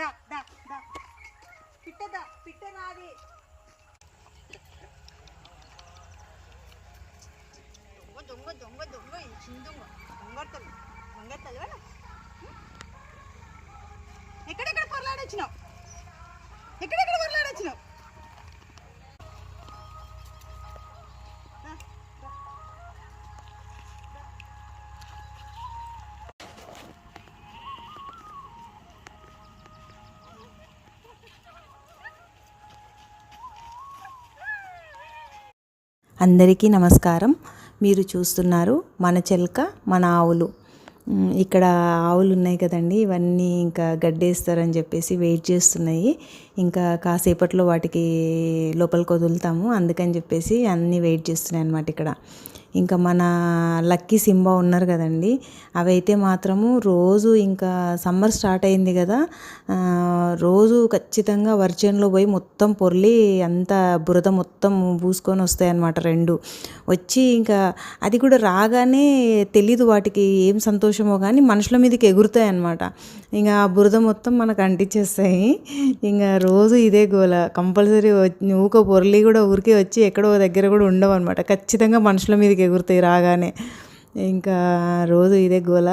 దా దా దా పిట్టదా పిట్ట రాది. దొంగ దొంగ దొంగ చిన్న దొంగ దొంగతలు దొంగతలు ఎక్కడెక్కడ పొరలాడొచ్చినావు, ఎక్కడెక్కడ పొరలాడొచ్చినావు. అందరికీ నమస్కారం. మీరు చూస్తున్నారు మన చెలక మన ఆవులు. ఇక్కడ ఆవులు ఉన్నాయి కదండి, ఇవన్నీ ఇంకా గడ్డేస్తారని చెప్పేసి వెయిట్ చేస్తున్నాయి. ఇంకా కాసేపట్లో వాటికి లోపలికి వదులుతాము, అందుకని చెప్పేసి అన్నీ వెయిట్ చేస్తున్నాయి అన్నమాట ఇక్కడ. ఇంకా మన లక్కీ సింబా ఉన్నారు కదండి, అవైతే మాత్రము రోజు ఇంకా సమ్మర్ స్టార్ట్ అయింది కదా, రోజు ఖచ్చితంగా వర్జన్లో పోయి మొత్తం పొర్లి అంతా బురద మొత్తం పూసుకొని వస్తాయి అన్నమాట. రెండు వచ్చి ఇంకా అది కూడా రాగానే తెలీదు వాటికి ఏం సంతోషమో కానీ మనుషుల మీదకి ఎగురుతాయి అన్నమాట. ఇంకా ఆ బురద మొత్తం మనకు అంటించేస్తాయి. ఇంకా రోజు ఇదే గోల, కంపల్సరీ ఊక పొర్లి కూడా ఊరికే వచ్చి ఎక్కడో దగ్గర కూడా ఉండవు అనమాట, ఖచ్చితంగా మనుషుల మీదకి ఎగురుతాయి రాగానే. ఇంకా రోజు ఇదే గోల.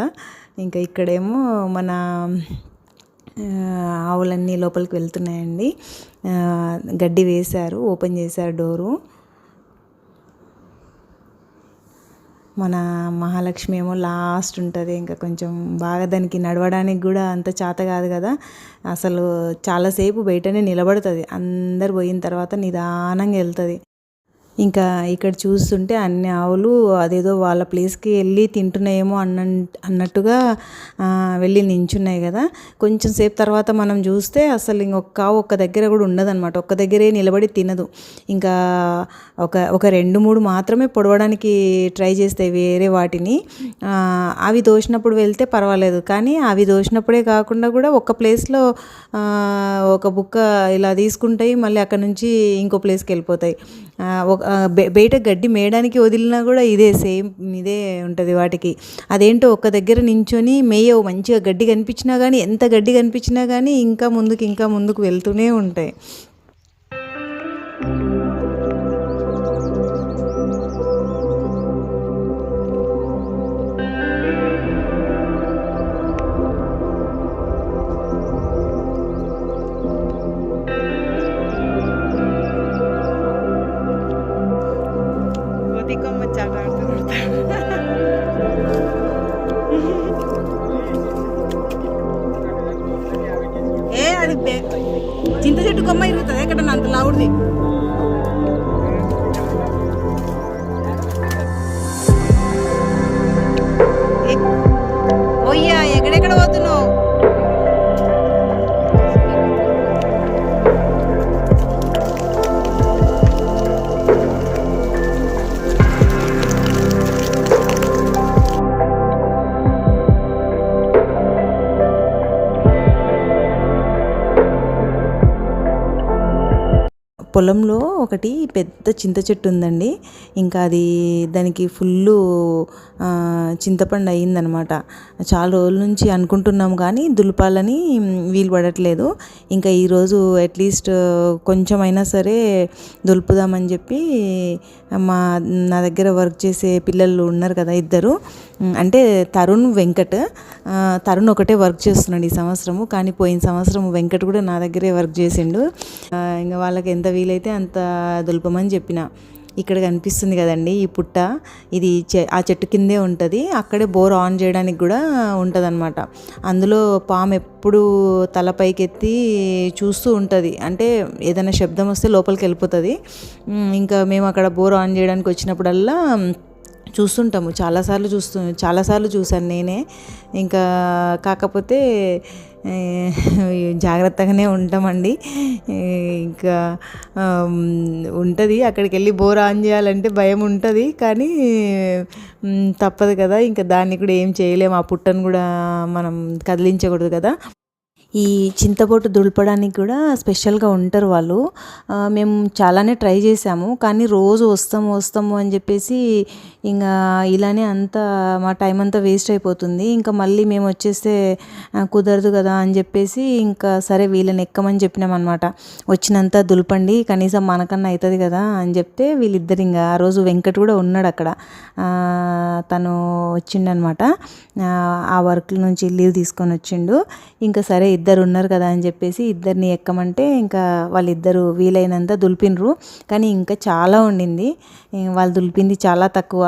ఇంకా ఇక్కడేమో మన ఆవులన్నీ లోపలికి వెళ్తున్నాయండి. గడ్డి వేశారు, ఓపెన్ చేశారు డోరు. మన మహాలక్ష్మి ఏమో లాస్ట్ ఉంటుంది, ఇంకా కొంచెం బాగా దానికి నడవడానికి కూడా అంత చేత కాదు కదా, అసలు చాలాసేపు బయటనే నిలబడుతుంది. అందరు పోయిన తర్వాత నిదానంగా వెళ్తుంది. ఇంకా ఇక్కడ చూస్తుంటే అన్ని ఆవులు అదేదో వాళ్ళ ప్లేస్కి వెళ్ళి తింటున్నాయేమో అన్నట్టుగా వెళ్ళి నించున్నాయి కదా. కొంచెం సేపు తర్వాత మనం చూస్తే అసలు ఇంకొక ఆవు ఒక్క దగ్గర కూడా ఉండదన్నమాట, ఒక్క దగ్గరే నిలబడి తినదు. ఇంకా ఒక రెండు మూడు మాత్రమే పొడవడానికి ట్రై చేస్తాయి వేరే వాటిని. అవి దోసినప్పుడు వెళ్తే పర్వాలేదు, కానీ అవి దోసినప్పుడే కాకుండా కూడా ఒక ప్లేస్లో ఒక బుక్క ఇలా తీసుకుంటాయి, మళ్ళీ అక్కడ నుంచి ఇంకో ప్లేస్కి వెళ్ళిపోతాయి. బయట గడ్డి మేయడానికి వదిలినా కూడా ఇదే సేమ్ ఇదే ఉంటుంది వాటికి. అదేంటో ఒక్క దగ్గర నించొని మేయవు, మంచిగా గడ్డి కనిపించినా కానీ, ఎంత గడ్డి కనిపించినా కానీ ఇంకా ముందుకు వెళ్తూనే ఉంటాయి. అది చింత చెట్టు కొమ్మ ఇరుగుతుంది ఎక్కడ అంత లావుడిది. ఓయ్యా ఎక్కడెక్కడ పోతున్నావు? పొలంలో ఒకటి పెద్ద చింత చెట్టు ఉందండి. ఇంకా అది దానికి ఫుల్లు చింతపండు అయ్యిందనమాట. చాలా రోజుల నుంచి అనుకుంటున్నాము కానీ దులపాలని వీలు పడట్లేదు. ఇంకా ఈరోజు అట్లీస్ట్ కొంచెమైనా సరే దులుపుదామని చెప్పి నా దగ్గర వర్క్ చేసే పిల్లలు ఉన్నారు కదా, ఇద్దరు, అంటే తరుణ్ వెంకట్. తరుణ్ ఒకటే వర్క్ చేస్తున్నాడు ఈ సంవత్సరము, కానీ పోయిన సంవత్సరం వెంకట్ కూడా నా దగ్గరే వర్క్ చేసిండు. ఇంకా వాళ్ళకి ఎంత వీలైతే అంత దులపమని చెప్పిన. ఇక్కడ కనిపిస్తుంది కదండి ఈ పుట్ట, ఇది ఆ చెట్టు కిందే ఉంటుంది. అక్కడే బోర్ ఆన్ చేయడానికి కూడా ఉంటుంది అనమాట. అందులో పాము ఎప్పుడు తల పైకెత్తి చూస్తూ ఉంటుంది, అంటే ఏదైనా శబ్దం వస్తే లోపలికి వెళ్ళిపోతుంది. ఇంకా మేము అక్కడ బోర్ ఆన్ చేయడానికి వచ్చినప్పుడల్లా చూస్తుంటాము, చాలాసార్లు చూశాను నేనే. ఇంకా కాకపోతే జాగ్రత్తగానే ఉంటామండి. ఇంకా ఉంటుంది, అక్కడికి వెళ్ళి బోర్ ఆన్ చేయాలంటే భయం ఉంటుంది, కానీ తప్పదు కదా, ఇంకా దాన్ని కూడా ఏం చేయలేము. ఆ పుట్టను కూడా మనం కదిలించకూడదు కదా. ఈ చింతపొట్టు దులపడానికి కూడా స్పెషల్గా ఉంటారు వాళ్ళు. మేము చాలానే ట్రై చేసాము, కానీ రోజు వస్తాము అని చెప్పేసి ఇంకా ఇలానే అంతా మా టైం అంతా వేస్ట్ అయిపోతుంది. ఇంకా మళ్ళీ మేము వచ్చేస్తే కుదరదు కదా అని చెప్పేసి ఇంకా సరే వీళ్ళని ఎక్కమని చెప్పినాం అనమాట. వచ్చినంత దులపండి, కనీసం మనకన్నా అవుతుంది కదా అని చెప్తే వీళ్ళిద్దరు ఇంకా ఆ రోజు వెంకట్ కూడా ఉన్నాడు అక్కడ. తను వచ్చిండనమాట, ఆ వర్క్ నుంచి లీవ్ తీసుకొని వచ్చిండు. ఇంకా సరే ఇద్దరు ఉన్నారు కదా అని చెప్పేసి ఇద్దరిని ఎక్కమంటే ఇంకా వాళ్ళిద్దరూ వీలైనంత దులిపినరు. కానీ ఇంకా చాలా ఉండింది, వాళ్ళు దులిపింది చాలా తక్కువ.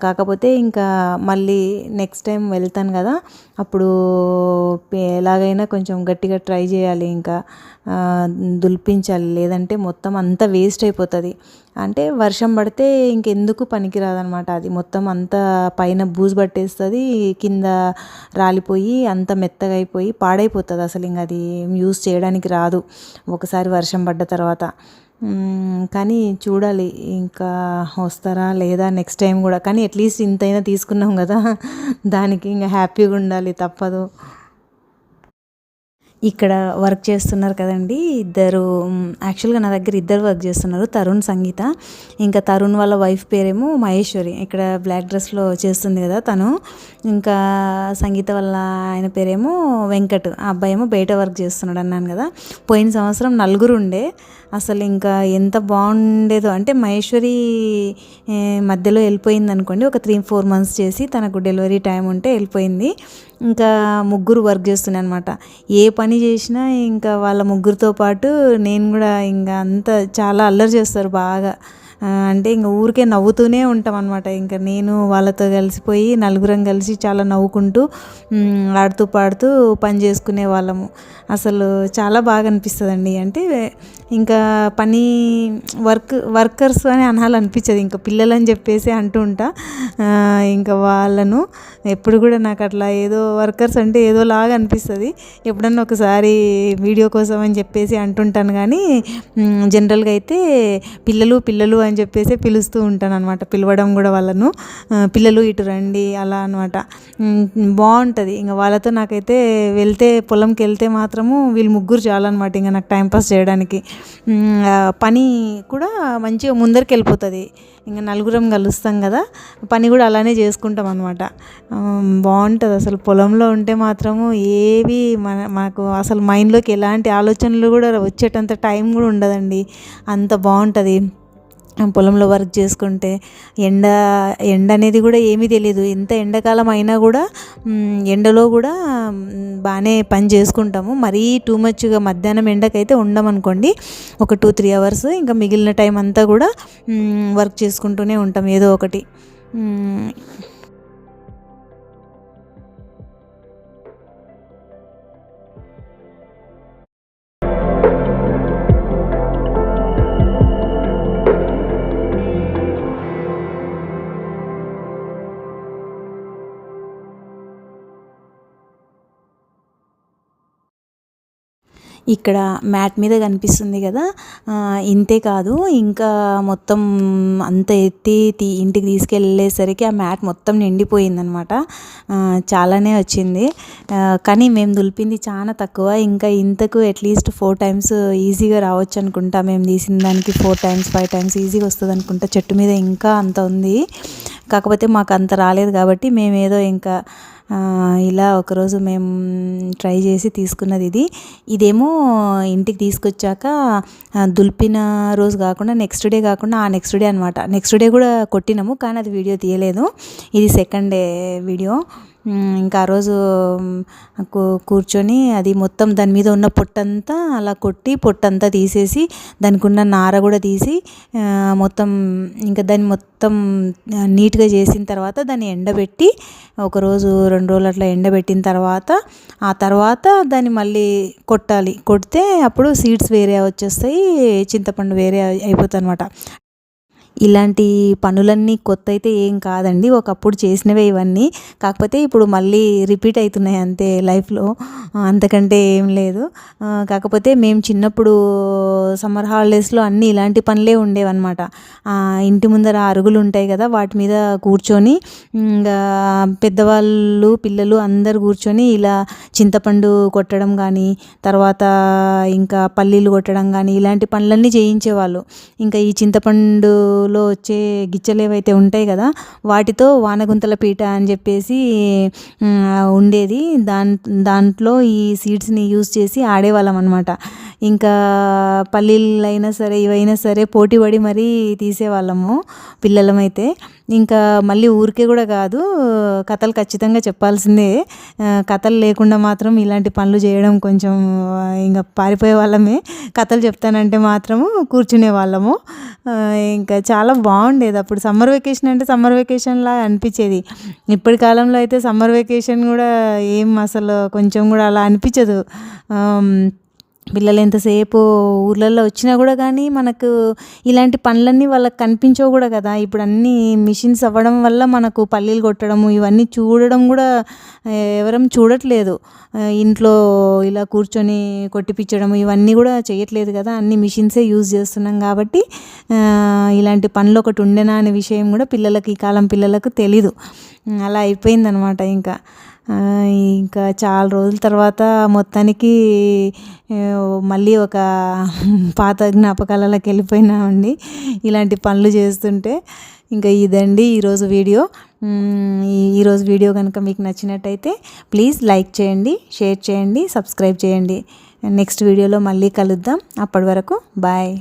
కాకపోతే ఇంకా మళ్ళీ నెక్స్ట్ టైం వెళ్తాను కదా, అప్పుడు ఎలాగైనా కొంచెం గట్టిగా ట్రై చేయాలి, ఇంకా దులిపించాలి, లేదంటే మొత్తం అంతా వేస్ట్ అయిపోతుంది. అంటే వర్షం పడితే ఇంకెందుకు పనికిరాదనమాట. అది మొత్తం అంతా పైన బూజు పట్టేస్తుంది, కింద రాలిపోయి అంత మెత్తగా అయిపోయి పాడైపోతుంది. అసలు ఇంకా అది యూస్ చేయడానికి రాదు ఒకసారి వర్షం పడ్డ తర్వాత. కానీ చూడాలి ఇంకా వస్తారా లేదా నెక్స్ట్ టైం కూడా. కానీ అట్లీస్ట్ ఇంతైనా తీసుకున్నాం కదా, దానికి ఇంకా హ్యాపీగా ఉండాలి, తప్పదు. ఇక్కడ వర్క్ చేస్తున్నారు కదండి ఇద్దరు, యాక్చువల్గా నా దగ్గర ఇద్దరు వర్క్ చేస్తున్నారు, తరుణ్, సంగీత. ఇంకా తరుణ్ వాళ్ళ వైఫ్ పేరేమో మహేశ్వరి, ఇక్కడ బ్లాక్ డ్రెస్లో చేస్తుంది కదా తను. ఇంకా సంగీత వాళ్ళ ఆయన పేరేమో వెంకట్, ఆ అబ్బాయి ఏమో బయట వర్క్ చేస్తున్నాడు అన్నాను కదా. పోయిన సంవత్సరం 4 ఉండే, అసలు ఇంకా ఎంత బాగుండేదో. అంటే మహేశ్వరి మధ్యలో వెళ్ళిపోయింది అనుకోండి, ఒక 3-4 మంత్స్ చేసి తనకు డెలివరీ టైం ఉంటే వెళ్ళిపోయింది. ఇంకా 3 వర్క్ చేస్తున్నాయి అనమాట. ఏ పని చేసినా ఇంకా వాళ్ళ ముగ్గురితో పాటు నేను కూడా ఇంకా అంత చాలా అల్లరి చేస్తారు బాగా. అంటే ఇంకా ఊరికే నవ్వుతూనే ఉంటాం అనమాట. ఇంకా నేను వాళ్ళతో కలిసిపోయి నలుగురం కలిసి చాలా నవ్వుకుంటూ ఆడుతూ పాడుతూ పని చేసుకునే వాళ్ళము. అసలు చాలా బాగా అనిపిస్తుందండి. అంటే ఇంకా పని వర్కర్స్ అని అనాలనిపించదు, ఇంకా పిల్లలని చెప్పేసి అంటూ ఉంటా. ఇంకా వాళ్ళను ఎప్పుడు కూడా నాకు అట్లా ఏదో వర్కర్స్ అంటే ఏదోలాగా అనిపిస్తుంది. ఎప్పుడన్నా ఒకసారి వీడియో కోసం అని చెప్పేసి అంటుంటాను, కానీ జనరల్గా అయితే పిల్లలు అని చెప్పేసి పిలుస్తూ ఉంటాను అనమాట. పిలవడం కూడా వాళ్ళను, పిల్లలు ఇటు రండి అలా అనమాట. బాగుంటుంది. ఇంకా వాళ్ళతో నాకైతే పొలంకి వెళ్తే మాత్రము వీళ్ళు ముగ్గురు చాలన్నమాట ఇంకా నాకు టైంపాస్ చేయడానికి. పని కూడా మంచిగా ముందరికి వెళ్ళిపోతుంది. ఇంకా నలుగురం కలుస్తాం కదా, పని కూడా అలానే చేసుకుంటాం అనమాట. బాగుంటుంది అసలు. పొలంలో ఉంటే మాత్రము ఏవి మాకు అసలు మైండ్లోకి ఎలాంటి ఆలోచనలు కూడా వచ్చేటంత టైం కూడా ఉండదండి, అంత బాగుంటుంది పొలంలో వర్క్ చేసుకుంటే. ఎండ అనేది కూడా ఏమీ తెలియదు. ఎంత ఎండాకాలం అయినా కూడా ఎండలో కూడా బాగానే పని చేసుకుంటాము. మరీ టూ మచ్గా మధ్యాహ్నం ఎండకైతే ఉండమనుకోండి, ఒక 2-3 అవర్స్, ఇంకా మిగిలిన టైం అంతా కూడా వర్క్ చేసుకుంటూనే ఉంటాం ఏదో ఒకటి. ఇక్కడ మ్యాట్ మీద కనిపిస్తుంది కదా, ఇంతే కాదు ఇంకా మొత్తం అంత ఎత్తి ఇంటికి తీసుకెళ్ళేసరికి ఆ మ్యాట్ మొత్తం నిండిపోయిందనమాట. చాలానే వచ్చింది, కానీ మేము దులిపింది చాలా తక్కువ. ఇంకా ఇంతకు అట్లీస్ట్ 4 times ఈజీగా రావచ్చు అనుకుంటా. మేము తీసిన దానికి 4 times 5 times ఈజీగా వస్తుంది అనుకుంటా. చెట్టు మీద ఇంకా అంత ఉంది, కాకపోతే మాకు అంత రాలేదు కాబట్టి మేమేదో ఇంకా ఇలా ఒకరోజు మేము ట్రై చేసి తీసుకున్నది ఇదేమో ఇంటికి తీసుకొచ్చాక దులిపిన రోజు కాకుండా నెక్స్ట్ డే కాకుండా ఆ నెక్స్ట్ డే అనమాట. నెక్స్ట్ డే కూడా కొట్టినాము, కానీ అది వీడియో తీయలేదు. ఇది సెకండ్ డే వీడియో. ఇంకా ఆ రోజు కూర్చొని అది మొత్తం దాని మీద ఉన్న పొట్టంతా అలా కొట్టి పొట్టంతా తీసేసి దానికి ఉన్న నార కూడా తీసి మొత్తం ఇంకా దాన్ని మొత్తం నీట్గా చేసిన తర్వాత దాన్ని ఎండబెట్టి 1 రోజు 2 రోజులు అట్లా ఎండబెట్టిన తర్వాత ఆ తర్వాత దాన్ని మళ్ళీ కొట్టాలి. కొడితే అప్పుడు సీడ్స్ వేరే వచ్చేస్తాయి, చింతపండు వేరే అయిపోతుంది అనమాట. ఇలాంటి పనులన్నీ కొత్త అయితే ఏం కాదండి, ఒకప్పుడు చేసినవే ఇవన్నీ. కాకపోతే ఇప్పుడు మళ్ళీ రిపీట్ అవుతున్నాయి అంతే లైఫ్లో, అంతకంటే ఏం లేదు. కాకపోతే మేము చిన్నప్పుడు సమ్మర్ హాలిడేస్లో అన్నీ ఇలాంటి పనులే ఉండేవన్నమాట. ఇంటి ముందర అరుగులు ఉంటాయి కదా, వాటి మీద కూర్చొని ఇంకా పెద్దవాళ్ళు పిల్లలు అందరు కూర్చొని ఇలా చింతపండు కొట్టడం కానీ, తర్వాత ఇంకా పల్లీలు కొట్టడం కానీ, ఇలాంటి పనులన్నీ చేయించేవాళ్ళు. ఇంకా ఈ చింతపండులో వచ్చే గిచ్చలు ఏవైతే ఉంటాయి కదా, వాటితో వానగుంతల పీట అని చెప్పేసి ఉండేది. దాంట్లో ఈ సీడ్స్ని యూజ్ చేసి ఆడేవాళ్ళం అనమాట. ఇంకా పల్లీలు అయినా సరే ఇవైనా సరే పోటీ పడి మరీ తీసేవాళ్ళము పిల్లలమైతే. ఇంకా మళ్ళీ ఊరికే కూడా కాదు, కథలు ఖచ్చితంగా చెప్పాల్సిందే. కథలు లేకుండా మాత్రం ఇలాంటి పనులు చేయడం కొంచెం ఇంకా పారిపోయే వాళ్ళమే. కథలు చెప్తానంటే మాత్రము కూర్చునే వాళ్ళము. ఇంకా చాలా బాగుండేది అప్పుడు. సమ్మర్ వెకేషన్ అంటే సమ్మర్ వెకేషన్లా అనిపించేది. ఇప్పటి కాలంలో అయితే సమ్మర్ వెకేషన్ కూడా ఏం అసలు కొంచెం కూడా అలా అనిపించదు. పిల్లలు ఎంతసేపు ఊర్లలో వచ్చినా కూడా కానీ మనకు ఇలాంటి పనులన్నీ వాళ్ళకి కనిపించవు కూడా కదా. ఇప్పుడు అన్నీ మిషన్స్ అవ్వడం వల్ల మనకు పల్లీలు కొట్టడము ఇవన్నీ చూడడం కూడా ఎవరం చూడట్లేదు. ఇంట్లో ఇలా కూర్చొని కొట్టిపించడం ఇవన్నీ కూడా చేయట్లేదు కదా, అన్ని మిషన్సే యూజ్ చేస్తున్నాం కాబట్టి ఇలాంటి పనులు ఒకటి ఉండేనా అనే విషయం కూడా పిల్లలకి, ఈ కాలం పిల్లలకు తెలీదు. అలా అయిపోయిందనమాట. ఇంకా చాలా రోజుల తర్వాత మొత్తానికి మళ్ళీ ఒక పాత జ్ఞాపకాలలోకి వెళ్ళిపోయినామండి ఇలాంటి పనులు చేస్తుంటే. ఇంకా ఇదండి ఈరోజు వీడియో. ఈరోజు వీడియో కనుక మీకు నచ్చినట్టయితే ప్లీజ్ లైక్ చేయండి, షేర్ చేయండి, సబ్స్క్రైబ్ చేయండి. నెక్స్ట్ వీడియోలో మళ్ళీ కలుద్దాం. అప్పటి వరకు బాయ్.